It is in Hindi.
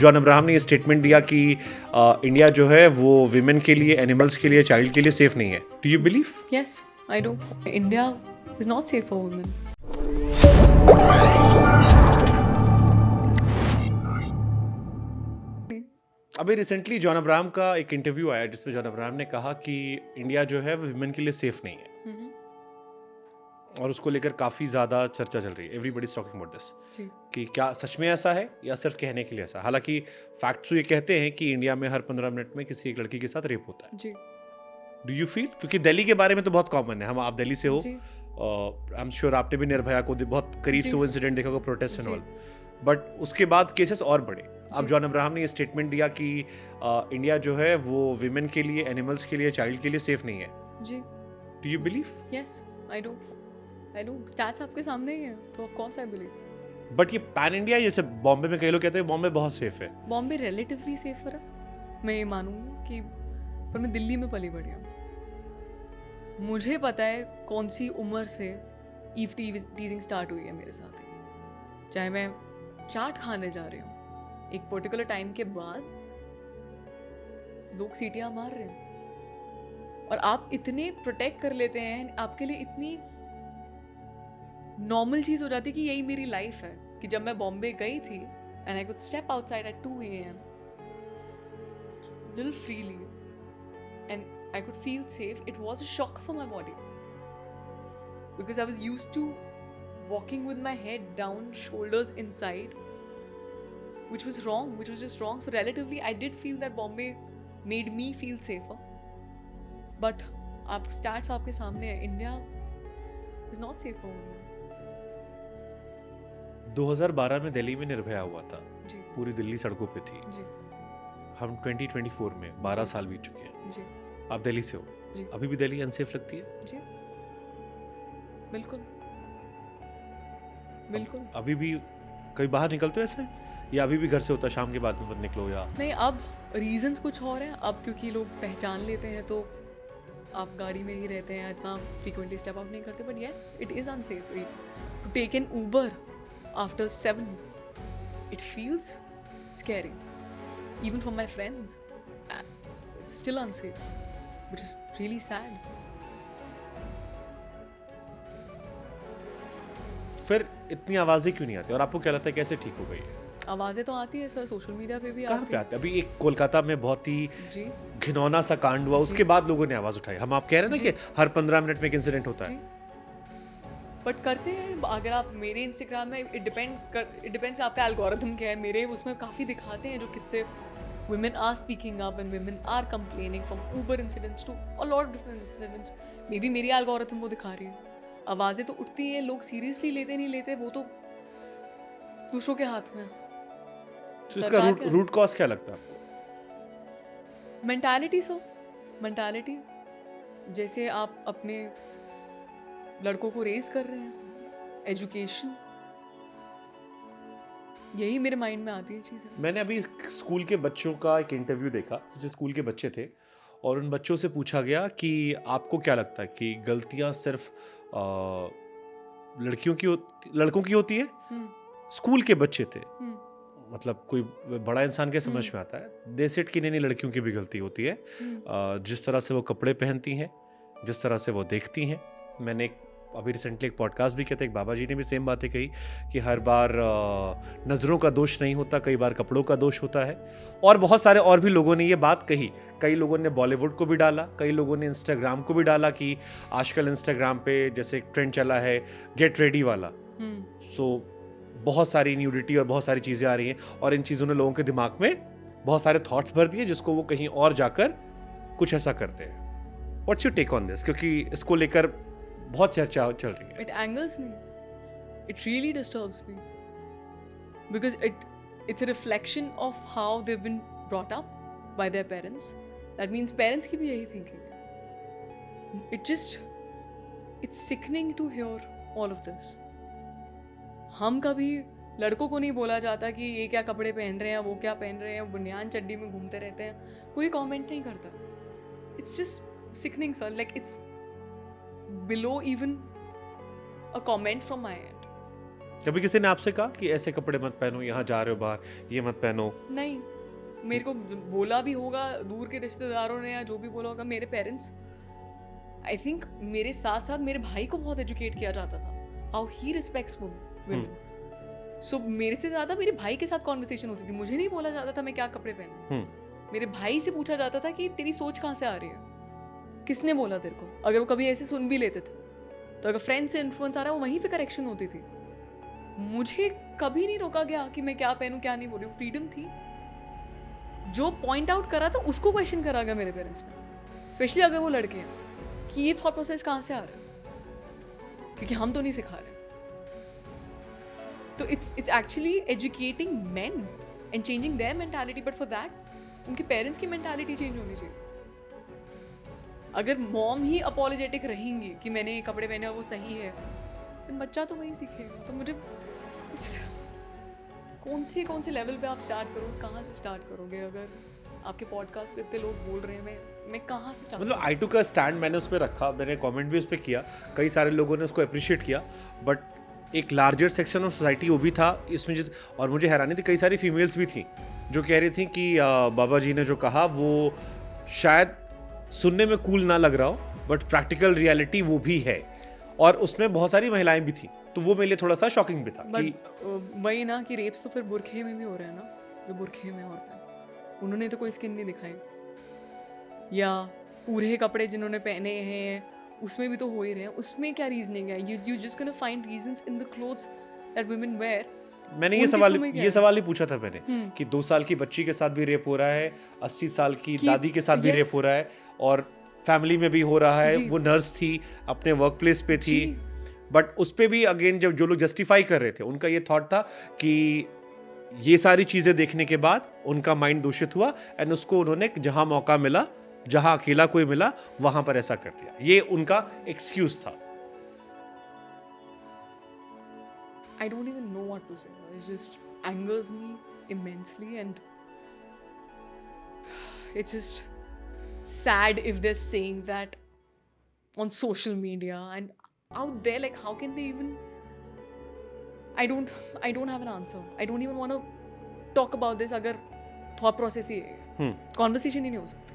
जॉन अब्राहम ने ये स्टेटमेंट दिया कि इंडिया जो है वो विमेन के लिए, एनिमल्स के लिए, चाइल्ड के लिए सेफ नहीं है. Do you believe? Yes, I do. India is not safe for women. अभी रिसेंटली जॉन अब्राहम का एक इंटरव्यू आया जिसमें जॉन अब्राहम ने कहा कि इंडिया जो है वो विमेन के लिए सेफ नहीं है. और उसको लेकर काफ़ी ज़्यादा चर्चा चल रही है. Everybody is talking about this कि क्या सच में ऐसा है या सिर्फ कहने के लिए ऐसा. हालांकि फैक्ट्स तो ये कहते हैं कि इंडिया में हर 15 मिनट में किसी एक लड़की के साथ रेप होता है. जी. Do you feel? क्योंकि दिल्ली के बारे में तो बहुत कॉमन है. आप दिल्ली से हो, आई एम श्योर आपने भी निर्भया को बहुत करीब से वो इंसिडेंट देखा होगा, प्रोटेस्ट एंड ऑल. बट उसके बाद केसेस और बढ़े. अब जॉन अब्राहम ने ये स्टेटमेंट दिया कि इंडिया जो है वो विमेन के लिए, एनिमल्स के लिए, चाइल्ड के लिए सेफ नहीं है. जी. Do you believe? Yes, I do. Stats आपके सामने ही है, तो of course I believe. But ये पैन इंडिया, जैसे बॉम्बे में कई लोग कहते हैं बॉम्बे बहुत सेफ है. बॉम्बे रिलेटिवली सेफर है, मैं ये मानूंगी कि, पर मैं दिल्ली में पली बड़ी हूँ. मुझे पता है कौन सी उम्र से ईव टीजिंग स्टार्ट हुई है मेरे साथ. चाहे मैं चाट खाने जा रही हूँ, एक पर्टिकुलर टाइम के बाद लोग सीटियाँ मार रहे हैं और आप इतने प्रोटेक्ट कर लेते हैं, आपके लिए इतनी नॉर्मल चीज हो जाती है कि यही मेरी लाइफ है. कि जब मैं बॉम्बे गई थी and I could step outside eight 2 AM little freely and I could feel safe, it was a shock for my body because I was used to walking with my head down, shoulders inside, which was wrong, which was just wrong. So relatively I did feel that Bombay made me feel safer. But आप stats आपके सामने है, India is not safe for women. 2012 में दिल्ली में निर्भया हुआ था. जी. पूरी दिल्ली सड़कों पे थी. जी. हम 2024 में 12 साल बीत चुके हैं. जी. आप दिल्ली से हो. जी. अभी भी दिल्ली अनसेफ लगती है? जी. बिल्कुल. बिल्कुल. अभी भी कहीं बाहर निकलते हो ऐसे, या अभी भी घर से होता शाम के बाद में मत निकलो? या नहीं, अब रीजंस कुछ और हैं. अब क्योंकि लोग पहचान लेते हैं तो आप गाड़ी में ही रहते हैं, इतना फ्रीक्वेंटली स्टेप आउट नहीं करते. But yes, it is unsafe to take an Uber after 7. It feels scary even for my friends. It's still unsafe, which is really sad. फिर इतनी आवाजें क्यों नहीं आती और आपको क्या लगता है कैसे ठीक हो गई है? आवाजें तो आती है सर, सोशल मीडिया पे भी कहाँ पे आती है? अभी एक कोलकाता में बहुत ही जी घिनौना सा कांड हुआ, उसके बाद लोगों ने आवाज उठाई. आप कह रहे हैं ना कि हर 15 मिनट में एक इंसिडेंट होता है. बट करते हैं. अगर आप मेरे इंस्टाग्राम में, इट डिपेंड्स आपका एल्गोरिथम क्या है. मेरे उसमें काफ़ी दिखाते हैं जो किससे women are speaking up and women are complaining, from Uber incidents to a lot of different incidents. Maybe मेरी algorithm वो दिखा रही है. आवाज़ें तो उठती हैं, लोग सीरियसली लेते नहीं लेते, वो तो दूसरों के हाथ में. तो इसका रूट कॉज क्या लगता है आपको? मेंटालिटी. मेंटालिटी. जैसे आप अपने लड़कों को रेज कर रहे हैं, एजुकेशन, यही मेरे माइंड में आती है चीज़ें. मैंने अभी स्कूल के बच्चों का एक इंटरव्यू देखा, जैसे स्कूल के बच्चे थे और उन बच्चों से पूछा गया कि आपको क्या लगता है कि गलतियां सिर्फ लड़कों की होती है? स्कूल के बच्चे थे. मतलब कोई बड़ा इंसान क्या समझ में आता है, दे सेड कि नहीं लड़कियों की भी गलती होती है. जिस तरह से वो कपड़े पहनती हैं, जिस तरह से वो देखती हैं. मैंने अभी रिसेंटली एक पॉडकास्ट भी किया था, एक बाबा जी ने भी सेम बातें कही कि हर बार नज़रों का दोष नहीं होता, कई बार कपड़ों का दोष होता है. और बहुत सारे और भी लोगों ने ये बात कही. कई लोगों ने बॉलीवुड को भी डाला, कई लोगों ने इंस्टाग्राम को भी डाला कि आजकल इंस्टाग्राम पे जैसे एक ट्रेंड चला है गेट रेडी वाला. सो बहुत सारी न्यूडिटी और बहुत सारी चीज़ें आ रही हैं और इन चीज़ों ने लोगों के दिमाग में बहुत सारे थॉट्स भर दिए जिसको वो कहीं और जाकर कुछ ऐसा करते हैं. What's your take on this? क्योंकि इसको लेकर बहुत चर्चा चल रही है. It angers me. It really disturbs me. Because it's a reflection of how they've been brought up by their parents. That means parents की भी यही thinking है. It's sickening to hear all of this. हम कभी लड़कों को नहीं बोला जाता कि ये क्या कपड़े पहन रहे हैं, वो क्या पहन रहे हैं, बुनियान चड्डी में घूमते रहते हैं, कोई कमेंट नहीं करता. It's just sickening, sir. Like it's below even a comment from my end. कभी किसी ने आपसे कहा कि ऐसे कपड़े मत पहनो, यहाँ जा रहे हो बाहर, ये मत पहनो? नहीं, मेरे को बोला भी होगा दूर के रिश्तेदारों ने या जो भी बोला होगा, मेरे पेरेंट्स, आई थिंक मेरे साथ साथ मेरे भाई को बहुत एजुकेट किया जाता था हाउ ही रिस्पेक्ट्स वुमेन. सो मेरे से ज्यादा मेरे भाई के साथ कॉन्वर्सेशन होती थी. मुझे नहीं बोला जाता था मैं क्या कपड़े पहनूं. मेरे भाई से पूछा जाता था कि तेरी सोच कहाँ से आ रही है, किसने बोला तेरे को. अगर वो कभी ऐसे सुन भी लेते थे तो अगर फ्रेंड से इन्फ्लुएंस आ रहा है, वो वहीं पे करेक्शन होती थी. मुझे कभी नहीं रोका गया कि मैं क्या पहनूं क्या नहीं बोलूं. फ्रीडम थी. जो पॉइंट आउट करा था उसको क्वेश्चन करा गया मेरे पेरेंट्स ने, स्पेशली अगर वो लड़के हैं, कि ये थॉट प्रोसेस कहाँ से आ रहा है, क्योंकि हम तो नहीं सिखा रहे. तो it's actually educating main and changing their mentality, but for that उनके पेरेंट्स की मेंटालिटी चेंज होनी चाहिए. अगर मॉम ही अपॉलोजेटिक रहेंगी कि मैंने ये कपड़े पहने और वो सही है, तो बच्चा तो वही सीखेगा. तो मुझे कौन से लेवल पे आप स्टार्ट करोगे, कहाँ से स्टार्ट करोगे? अगर आपके पॉडकास्ट पे इतने लोग बोल रहे हैं, मैं कहाँ से स्टार्ट? मतलब आई टू का स्टैंड मैंने उस पर रखा, मैंने कमेंट भी उस पर किया, कई सारे लोगों ने उसको अप्रिशिएट किया, बट एक लार्जर सेक्शन ऑफ सोसाइटी वो भी था इसमें और मुझे हैरानी थी, कई सारी फीमेल्स भी थी जो कह रही थी कि बाबा जी ने जो कहा वो शायद सुनने में कूल ना लग रहा हो, बट प्रैक्टिकल रियलिटी वो भी है. और उसमें बहुत सारी महिलाएं भी थी, तो वो मेरे लिए थोड़ा सा शॉकिंग भी था. कि वही ना कि रेप्स तो फिर बुरखे में भी हो रहे हैं ना, जो बुरखे में होता है उन्होंने तो कोई स्किन नहीं दिखाई, या पूरे कपड़े जिन्होंने पहने हैं उसमें भी तो हो ही रहे हैं. उसमें क्या रीजनिंग है? You just gonna find reasons in the clothes that women wear. मैंने ये सवाल ही पूछा था मैंने कि 2 साल की बच्ची के साथ भी रेप हो रहा है, 80 साल की दादी के साथ भी रेप हो रहा है, और फैमिली में भी हो रहा है. वो नर्स थी, अपने वर्क प्लेस पे थी, बट उस पे भी अगेन जब जो लोग जस्टिफाई कर रहे थे, उनका ये थॉट था कि ये सारी चीजें देखने के बाद उनका माइंड दूषित हुआ एंड उसको उन्होंने जहां मौका मिला, जहां अकेला कोई मिला, वहां पर ऐसा कर दिया. ये उनका एक्सक्यूज था. I don't even know what to say. It just angers me immensely, and it's just sad if they're saying that on social media and out there. Like, how can they even? I don't have an answer. I don't even want to talk about this. अगर thought process ही है, conversation ही नहीं हो सकता.